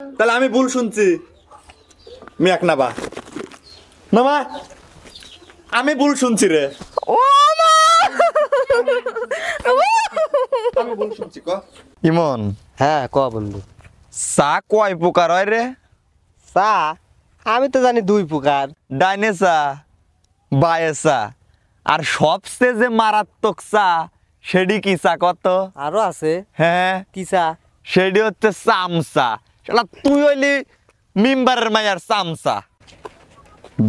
তাহলে আমি ভুল শুনছি। মিয়াক না বা মামা, আমি ভুল শুনছি রে। ও মা আমি ভুল শুনছি ক ইমন। হ্যাঁ ক বন্ধু। চা কয় প্রকার হয় রে? চা আমি তো জানি 2 প্রকার। ডাইনে চা, বায়ে চা, আর সবচেয়ে যে মারাত্মক চা সেটি কি চা কত? আরো আছে হ্যাঁ, কি চা? সেটি হচ্ছে চামচা। শালা তুই হইলি মিম্বারের মায়ার চামচা।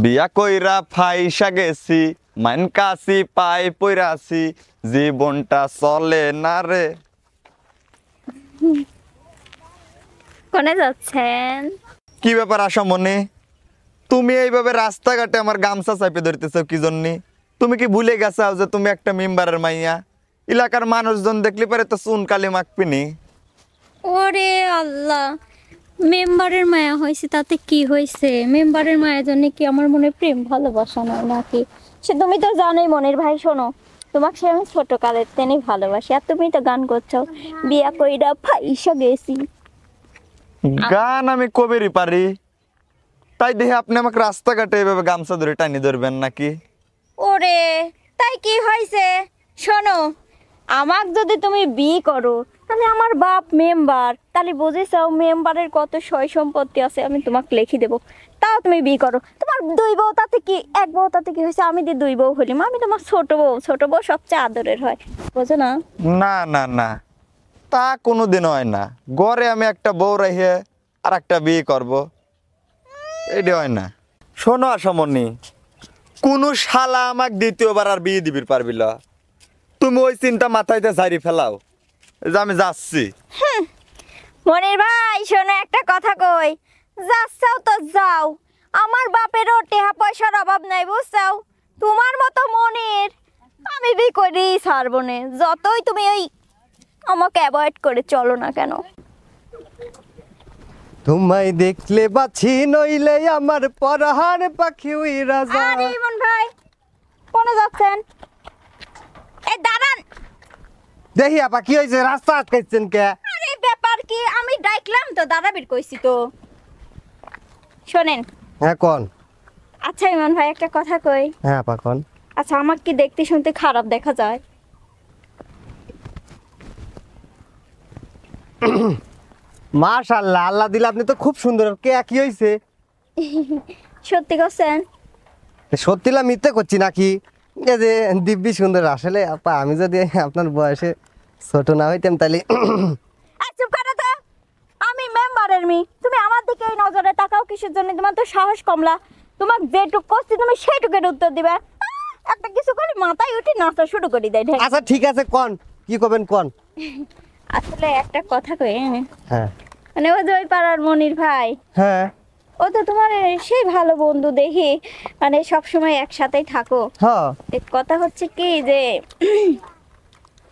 বিয়া কইরা ফাইসা গেছি, মান কাছি পাই পইরাছি, জীবনটা চলে না রে। কোনে যাচ্ছেন? কি ব্যাপার আশা মনে, তুমি এইভাবে রাস্তাঘাটে আমার গামছা চাপে ধরতেছো কি জন্য? তুমি কি ভুলে গেছাও যে তুমি একটা মেম্বারের মাইয়া? এলাকার মানুষজন দেখলে পারে তো চুন কালি মাখপিনি। ওরে আল্লাহ, মেম্বারের মায়া হয়েছে তাতে কি হয়েছে? মেম্বারের মায়ের জন্য কি আমার মনে প্রেম ভালোবাসা নয় নাকি? সে তুমি তো জানোই মনের ভাই, শোনো তোমাকে সে আমি ছোট কালের তেনে ভালোবাসি, আর তুমি তো গান করছো বিয়া কইরা ফাইসা গেছি। গান আমি কবেরই পারি, তাই দেখে আপনি আমাকে রাস্তাঘাটে এইভাবে গামছা ধরে টানি ধরবেন নাকি? ওরে তাই কি হয়েছে? শোনো, আমাকে যদি তুমি বিয়ে করো তাহলে আমার বাপ মেম্বার, তাহলে বুঝেছাও মেম্বারের কত সয় সম্পত্তি আছে, আমি তোমাকে লিখে দেবো। তাও তুমি বিয়ে করো, তোমার 2 বউ তাতে কি, 1 বউ তাতে কি হয়েছে? আমি 2 বউ হলিম, আমি তোমার ছোট বউ, ছোট বউ সবচেয়ে আদরের হয়, বোঝো না? না না না, তা কোনোদিন হয় না। ঘরে আমি একটা বউ রেখে আর একটা বিয়ে করব, এটি হয় না। শোনো আশামণি, কোনো শালা আমাকে দ্বিতীয়বার আর বিয়ে দিবির পারবিল? তুমি ওই চিন্তা মাথায়তে ঝাড়ি ফেলাও যে আমি যাচ্ছি। মনির ভাই শোনো, একটা কথা কই, যাচ্ছাও তো যাও, আমার বাপেরও টেহা পয়সার অভাব নাই, বুঝছাও? তোমার মতো মনির আমি বি করেই ছাড়বো না, যতই তুমি ওই আমাকে অ্যাভয়েড করে চলো না কেন। তোমায় দেখলে বাছি নইলে আমার পরহার পাখি ওই রাজা। আরে ইমন ভাই, কোনে যাচ্ছেন? এই দাঁড়ান। দেখি আপা কি হয়েছে, রাস্তা আটকাইছেন কে? আরে ব্যাপার কি, আমি ডাইকলাম তো, দাঁড়াবির কইছি তো। শোনেন, হ্যাঁ কোন? আচ্ছা ইমন ভাই একটা কথা কই, হ্যাঁ আপা কোন? আচ্ছা আমাকে কি দেখতে শুনতে খারাপ দেখা যায়? মাশাআল্লাহ, আল্লাহ দিলে আপনি তো খুব সুন্দর। কে কি হয়েছে? সত্যি করছেন? সত্যিলা মিথ্যে করছি নাকি? এই যে দিব্যি সুন্দর। আসলে আপা আমি যদি আপনার বয়সে ছোট না হইতাম তাহলে চুপ করো তো, আমি মেম্বারের মেয়ে, তুমি আমার দিকে এই নজরে তাকাও কিসের জন্য? তোমার তো সাহস কমলা, তোমাক যেটুক করছি তুমি সেইটুকের উত্তর দিবে। একটা কিছু করে মাথায় উঠে নাচা শুরু করে দেয় ঢেক। আচ্ছা ঠিক আছে কোন, কি করবেন কোন? আসলে একটা কথা কই, হ্যাঁ মানে ও যে ওই পাড়ার মনির ভাই, হ্যাঁ ও তো তোমার সেই ভালো বন্ধু দেখি, মানে সব সময় একসাথেই থাকো। হ্যাঁ এক কথা হচ্ছে কি যে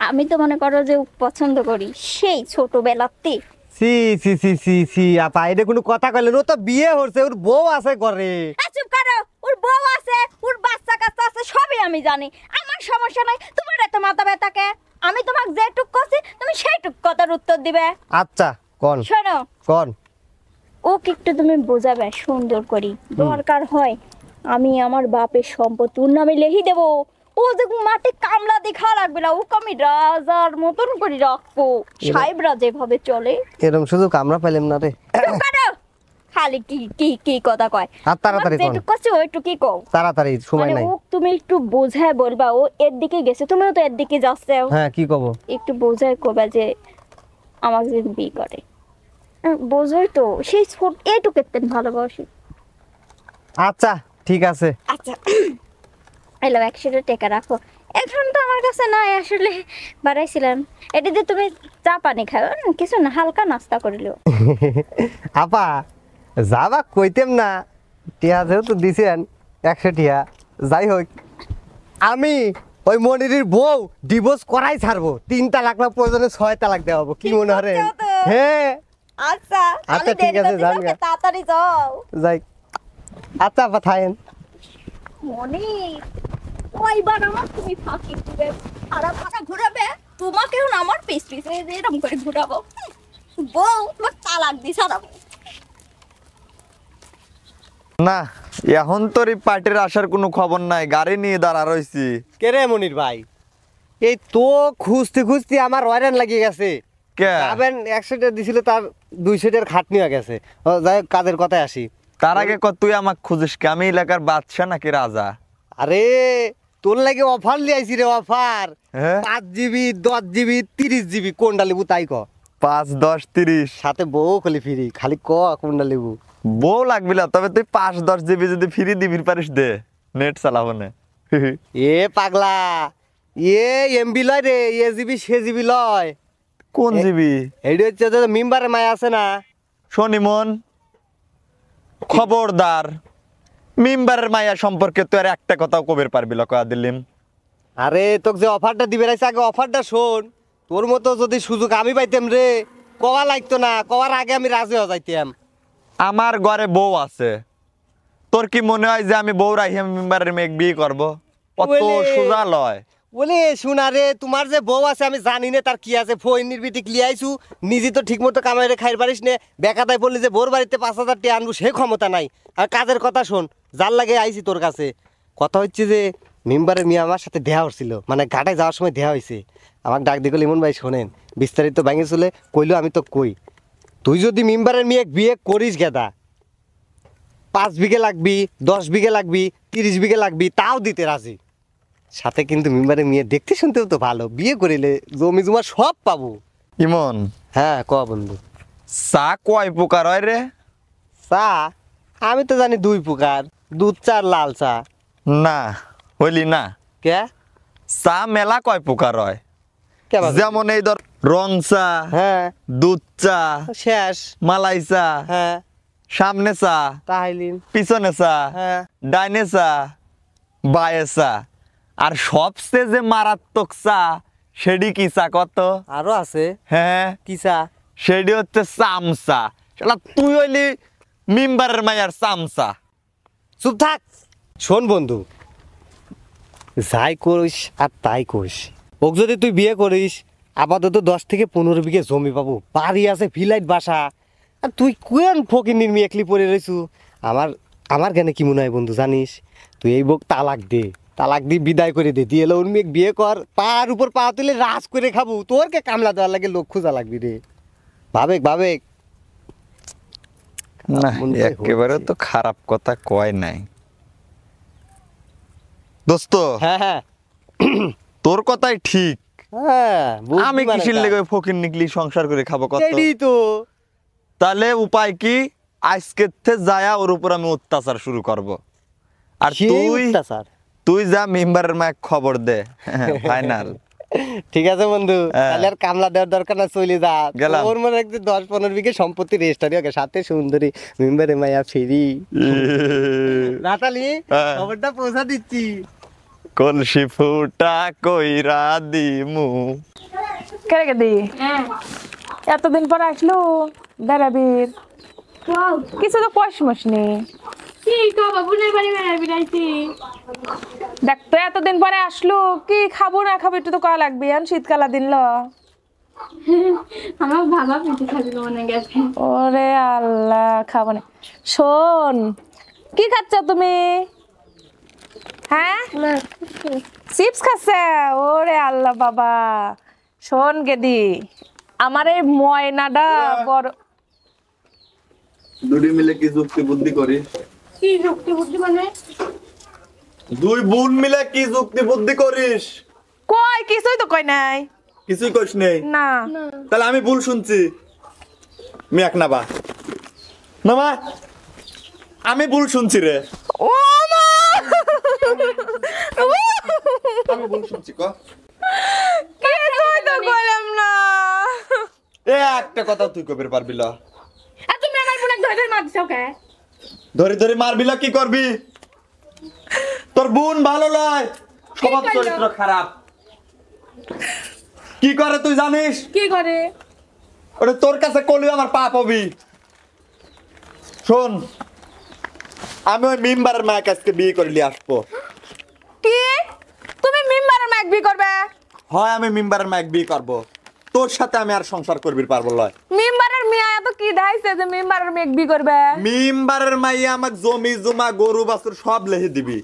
আমি তো মনে করো যে পছন্দ করি সেই ছোটবেলাতে। সি সি সি সি সি আপা এটা কোনো কথা কইলেন? ও তো বিয়ে হচ্ছে, ওর বউ আছে করে। চুপ করো, ওর বউ আছে, ওর বাচ্চা কাচ্চা আছে, সবই আমি জানি, আমার সমস্যা নাই। তোমার এত মাথা ব্যথাকে? আমি তোমাকে যেটুক করছি তুমি সেইটুক কথার উত্তর দিবে। আচ্ছা কোন শোনো, কোন? ওকে একটু তুমি বোঝাবে সুন্দর করি, দরকার হয় আমি আমার বাপের সম্পত্তি ওর নামে লিখে দেবো। ও যে মাঠে কামলা দেখা রাখবে না, ওকে আমি রাজার মতন করে রাখবো, সাহেবরা যেভাবে চলে। এরকম সুযোগ আমরা পেলাম না রে। চুপ করো, খালি কি কি কি কথা কয়। আর তাড়াতাড়ি কোন, যেটুক করছি ওইটুকুই কও। তাড়াতাড়ি সময় মানে নাই। ও তুমি একটু বোঝায় বলবা, ও এর দিকে গেছে, তুমিও তো এর দিকে যাচ্ছো, হ্যাঁ কি কব? একটু বোঝায় কবা যে আমাকে যদি বিয়ে করে। বোঝোই তো সেই ছোট এইটুকু তেন ভালোবাসি। আচ্ছা ঠিক আছে। আচ্ছা এলো 100 টাকা রাখো, এখন তো আমার কাছে নাই, আসলে বাড়াইছিলাম। এটা দিয়ে তুমি চা পানি খাও, কিছু না, হালকা নাস্তা করিলেও। আপা যাবা কইতেম না, টিয়া যেহেতু দিছেন 100 টিয়া, যাই হোক আমি ওই মনিরের বউ ডিভোর্স করাই ছাড়বো। 3 তালাক না প্রয়োজনে 6 তালাক দেওয়া কি মনে হয়? করছো তো? হ্যাঁ আচ্ছা আচ্ছা, আমি ঠিক দেরি আছে, করতেছি, যান ওকে গা। তাড়াতাড়ি যাও। যাই। আচ্ছা আপা থাকেন। মনি কয়বার আমার তুমি ফাঁকি দিবে, সারা ফাঁকা ঘুরাবে, তোমাকেও না আমার পিস পিস এরকম করে ঘুরাবো। বউ তোমার তালাক দি সারাবো। না, এখন তোর এই পার্টির আসার কোনো খবর নাই, গাড়ি নিয়ে দাঁড়া রইছি। কে রে মনির ভাই, এই তো খুঁজতে খুঁজতে আমার ওয়ারেন লাগিয়ে গেছে। কে? যাবেন 100 দিছিল, তার 200 খাটনি হয়ে গেছে। যাই হোক, কাজের কথায় আসি। তার আগে তুই আমাকে খুঁজিস কি? আমি এলাকার বাদশা নাকি রাজা? আরে তোর লাগে অফার লিয়াইছি রে, অফার। হ্যাঁ? 5 GB, 10 GB, 30 GB, কোনটা লেবু তাই ক। 5, 10, 30 সাথে বউ খালি ফ্রি, খালি ক কোনটা লেবু। বউ লাগবি না, তবে তুই 5, 10 GB যদি ফ্রি দিবি পারিস দে, নেট চালাবো না। এ পাগলা, এমবি লয় রে, জিবি সে জিবি লয়। কোন জিবি? এইটা হচ্ছে যে মেম্বারের মায়া আছে না। শনিমন, খবরদার, মেম্বারের মায়া সম্পর্কে তুই আর একটা কথাও কবের পারবি না, কয়া দিলিম। আরে তোকে যে অফারটা দিবে রাইছে, আগে অফারটা শোন। তোর মতো যদি সুযোগ আমি পাইতাম রে, কওয়া লাগতো না, কওয়ার আগে আমি রাজি হয়ে যাইতাম। আমার ঘরে বউ আছে, তোর কি মনে হয় যে আমি বউ রাখি আমি মেম্বারের মেয়ে বিয়ে করবো? অত ওলে। সোজা লয়। বলে শোনা রে, তোমার যে বউ আছে আমি জানি না তার কি আছে। ফইনির বিটি লিয়াইছু, নিজে তো ঠিক মতো কামাইরে খাইর পারিস নে। বেকাতায় বললি যে বোর বাড়িতে 5,000 টাকা আনবো, সে ক্ষমতা নাই। আর কাজের কথা শোন, যার লাগে আইছি তোর কাছে। কথা হচ্ছে যে মেম্বারের মেয়ে আমার সাথে দেয়া হচ্ছিল, মানে ঘাটায় যাওয়ার সময় দেয়া হয়েছে। আমাকে ডাক দিয়ে লিমন ভাই শোনেন, বিস্তারিত ভাঙে চলে কইলো। আমি তো কই, তুই যদি মেম্বারের মেয়ে বিয়ে করিস গেদা, 5 বিঘে লাগবি, 10 বিঘে লাগবি, 30 বিঘে লাগবি, তাও দিতে রাজি। সাথে কিন্তু মেম্বারের মেয়ে দেখতে শুনতেও তো ভালো, বিয়ে করিলে জমি জমা সব পাবো। ইমন, হ্যাঁ ক বন্ধু। চা কয় প্রকার হয় রে? চা আমি তো জানি 2 প্রকার, দুধ চা আর লাল চা। না হইলি না, কে চা মেলা কয় প্রকার হয়। কে বাবা? যেমন এই ধর রং চা, হ্যাঁ দুধ চা, শেষ। মালাই চা, হ্যাঁ সামনে চা, তাহলিন। পিছনে চা, হ্যাঁ ডাইনে চা, বায়ে চা, আর সবচেয়ে যে মারাত্মক চা সেটি কি চা কত? আরো আছে। হ্যাঁ, কি চা? সেটি হচ্ছে চামচা। শালা তুই হইলি মেম্বারের মায়ের চামচা। চুপ থাক। শোন বন্ধু, যাই করিস আর তাই করিস, ওকে যদি তুই বিয়ে করিস, আপাতত 10 থেকে 15 বিঘে জমি পাবো, বাড়ি আছে, ফিলাইট বাসা। আর তুই কোন ফকির মেয়ে একলি পড়ে রইছু। আমার আমার জ্ঞানে কি মনে হয় বন্ধু জানিস, তুই এই বক তালাক দে, তালাক দিয়ে বিদায় করে দে, দিয়ে এলো ওর মেয়ে বিয়ে কর, পার উপর পা তুলে রাজ করে খাবো। তোর কে কামলা দেওয়ার লাগে লোক খোঁজা লাগবি রে। ভাবেক ভাবেক। না, মনে হয় একেবারে হচ্ছে। তো খারাপ কথা কয় নাই দোস্ত। হ্যাঁ হ্যাঁ তোর কথাই ঠিক। হ্যাঁ, বুঝতে আমি পারে কিসের তা। লেগে ফকির নিকলি সংসার করে খাবো কত? এটাই তো। তাহলে উপায় কি? আজকে যায়া ওর উপর আমি অত্যাচার শুরু করব। আর সেই তুই অত্যাচার। তুই যা মেম্বারের মায় খবর দে, ফাইনাল। ঠিক আছে বন্ধু, হ্যাঁ। তাহলে আর কামলা দেওয়ার দরকার না, চলে যা। গেলাম। ওর মনে একটু 10-15 বিঘে সম্পত্তি রেজিস্টারি হবে, সাথে সুন্দরী মেম্বারে মায়া ফেরি। নাতালি, হ্যাঁ। খবরটা পৌঁছা দিচ্ছি। কলসি ফুটা কইরা দিমু। কেরে কে দি এতদিন পর আসলো বেড়াবির, কিছু তো কসমস নেই। কি তো বাবুনের বাড়ি বেড়াইছি। দেখ তো এতদিন পরে আসলো, কি খাবো না খাবো একটু তো কয়া লাগবে। এখন শীতকালা দিন ল। আমার বাবা পিঠে খাবি মনে গেছে। ওরে আল্লাহ, খাবো না। শোন, কি খাচ্ছ তুমি? হ্যাঁ, চিপস খাচ্ছে? ওরে আল্লাহ বাবা। শোন গেদি, আমার এই ময়নাটা বড়। দুটি মিলে কি যুক্তি বুদ্ধি করিস? কি যুক্তি বুদ্ধি মানে? দুই বোন মিলে কি যুক্তি বুদ্ধি করিস? কই কিছুই তো কই নাই। কিছুই কইস নেই? না তাহলে আমি ভুল শুনছি। মিয়াক নাবা মামা, আমি ভুল শুনছি রে। ও মা, আমি ভুল শুনছি ক। কিছুই তো কইলাম না। এ একটা কথা তুই কবির পারবি না। আর তুমি আমার বোনকে ধরে ধরে মারছো কে? ধরে ধরে মারবি না, কি করবি? তোর বোন ভালো লয়, স্বভাব চরিত্র খারাপ। কি করে তুই জানিস? কি করে? ওটা তোর কাছে কলি আমার পাপ হবি। শোন, আমি ওই মেম্বারের মায়ের কাছকে বিয়ে করলি আসবো। কি তুমি মেম্বারের মাইক বি করবে? হয় আমি মেম্বারের মায়ের বিয়ে করবো, তোর সাথে আমি আর সংসার করবি পারবো লয়। মেম্বারের মিয়া এত কি দেখাইছে যে মেম্বারের মেঘ বি করবে? মেম্বারের মাইয়া আমাক জমি জমা গরু বাছুর সব লেহে দিবি।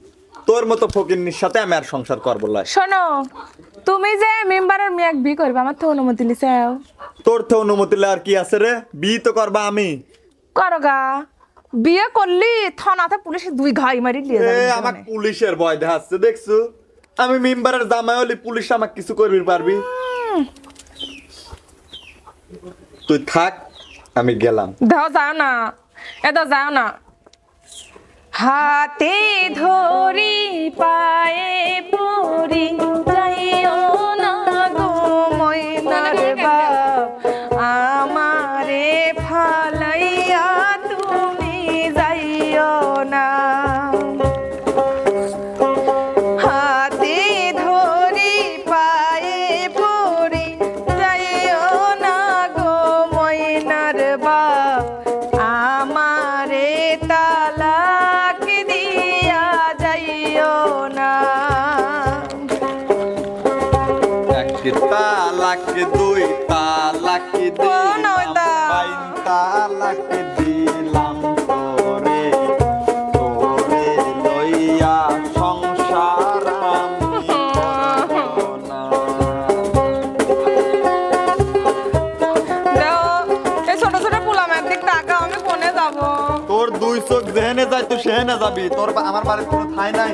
তোর মতো ফকিন্নির সাথে আমি আর সংসার করবো না। শোনো, তুমি যে মেম্বারের মেঘ বি করবে আমার তো অনুমতি লিছাও। তোর তো অনুমতি লে আর কি আছে রে? বিয়ে তো করবা আমি। করগা, বিয়ে করলি থানাতে পুলিশে 2 ঘাই মারি লিয়ে এ যাবে। আমাক পুলিশের ভয় দেখাচ্ছে দেখছো? আমি মেম্বারের জামাই হলি পুলিশ আমাক কিছু করবি পারবি? তুই থাক, আমি গেলাম। দাও যাও না, এটা যাও না। হাতে ধরি পায়ে পড়ি যাইও না গো ময়নার বাপ, আমারে ফালাইয়া তুমি যাইও না। হাতে ধরি পায়ে পড়ি যাইও না গো ময়নার বাপ, আমারে তালাক দিয়া যাইও না। এক তালাক দুই তালাক দিলাম, নয়দা। বাইন তালাক দিলাম তোরে, তোরে লইয়া সংসার আমি করব না। দাও, এই ছোট ছোট পোলামের দিক টাকা আমি কোনে যাব? তোর 2 চোখ যেহেনে যায় তুই সেহেনে যাবি। তোর আমার বাড়ির কোনো ঠাঁই নাই।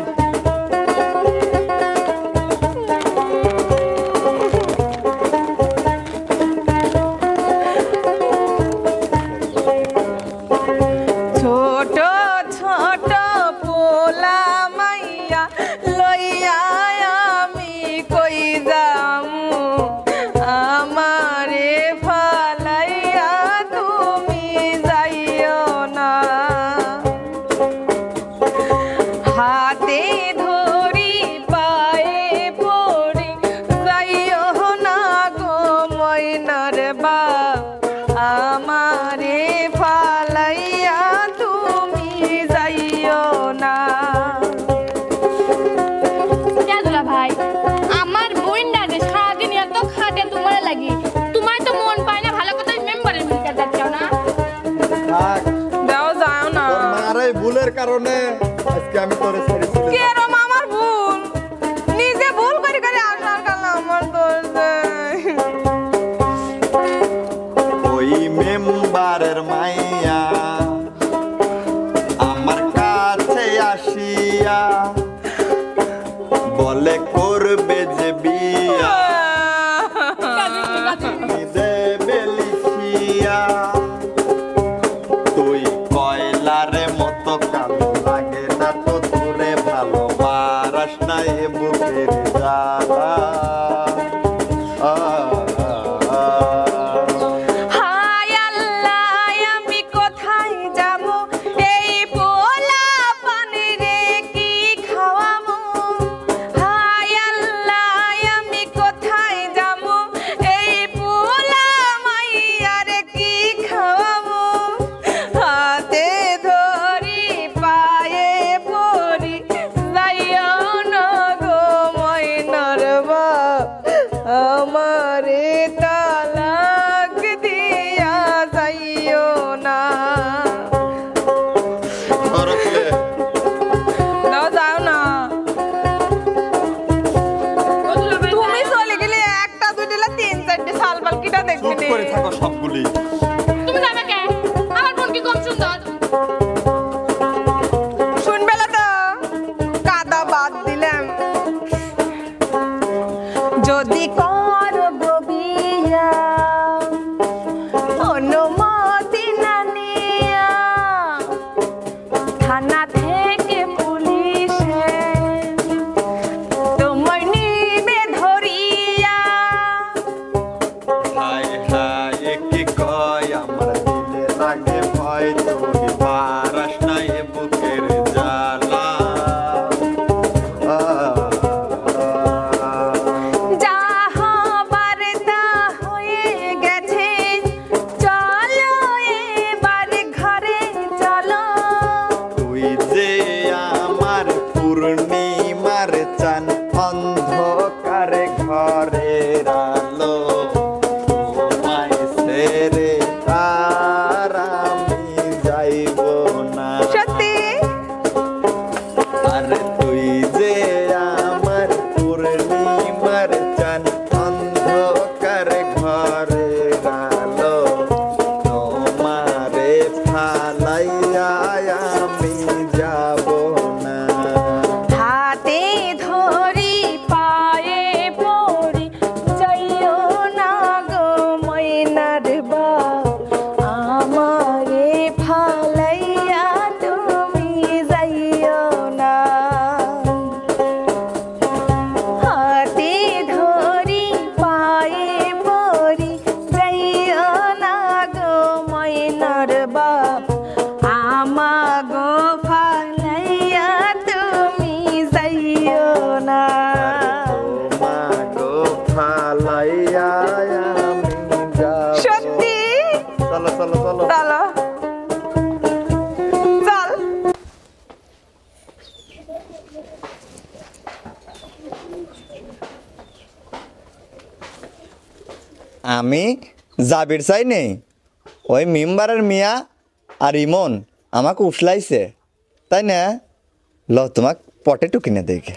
ছোট ছোট পোলা মাইয়া লইয়া আমি কই যামু, আমারে ফালাইয়া তুমি যাইও না। হাতে ধরি পায়ে পড়ি যাইও না গো ময়নার বাপ, আমারে ফালাইয়া তুমি যাইও না। দুলা ভাই, আমার বোনটা যে সারাদিন এত খাটে তোমার লাগি, তোমার তো মন পায় না ভালো কথা মেম্বারের ভূমিকা যাচ্ছাও না। থাক, দাও যাও না। তোর মার এই ভুলের কারণে আজকে আমি তোরে ছেড়ে চলে কে যাব। রম আমার ভুল, নিজে ভুল করে করে আসার কারণে আমার দোষ দেয়। ওই মেম্বারের মাইয়া আমার কাছে আসিয়া বলে করবে যে বিয়া, দেবে লিখিয়া। তুই কয়লারে মতো কালো লাগে না তো তোরে ভালো মারাস না এ বুকের জ্বালা। হায় আল্লাহ, আমি কোথায় যাব? এই পোলা পানি রে কি খাওয়াবো? হায় আল্লাহ, আমি কোথায় যাব? এই পোলা মাইয়া রে কি খাওয়াবো? হাতে ধরি পায়ে পড়ি যাইও না গো ময়নার বাপ, আমারে তালাক দিয়া যাইও না। ধরকলে দাও যাও না। তুমি চলে গেলে একটা দুইটা 3-4টে সাল বালকিটা দেখবে চুপ করে থাকো সবগুলি। তুমি যাবে কে? আমার বোন কি কম সুন্দর? শুনবে না তো, কাদা বাদ দিলাম। যদি করব বিয়া অনুমতি না নিয়া, থানা থেকে পুলিশে তোমার নিবে ধরিয়া। হায় হায় কি কয় আমার দিলে লাগে ভয়, তুই পারাস না এ বুকের জ্বালা। যা হবার তা হয়ে গেছে, চলো এবার ঘরে চলো। তুই যে আমার পূর্ণিমার চান, অন্ধকারে ঘরের আলো, তোমায় ছেড়ে যাইব না। সত্যি আরে তুই যে আমার পূর্ণিমার চান, অন্ধকার ঘরে আলো, তোমারে ফালাইয়া আমি যাব না। হাতে ধরি পায়ে পড়ি যাইও না গো ময়নার বাপ, আমারে ফালাইয়া তুমি যাইও না। হাতে ধরি পায়ে পড়ি যাইও না গো ময়নার বাপ, আমাগো ফালাইয়া তুমি যাইও না। তোমাকে ফালাইয়া আমি যাব। সত্যি চলো চলো চলো। চলো চল। আমি জাবির চাই নেই, ওই মেম্বারের মিয়া আর ইমন আমাকে উঠলাইছে, তাই না? ল তোমাক পটেটো কিনে দেখে।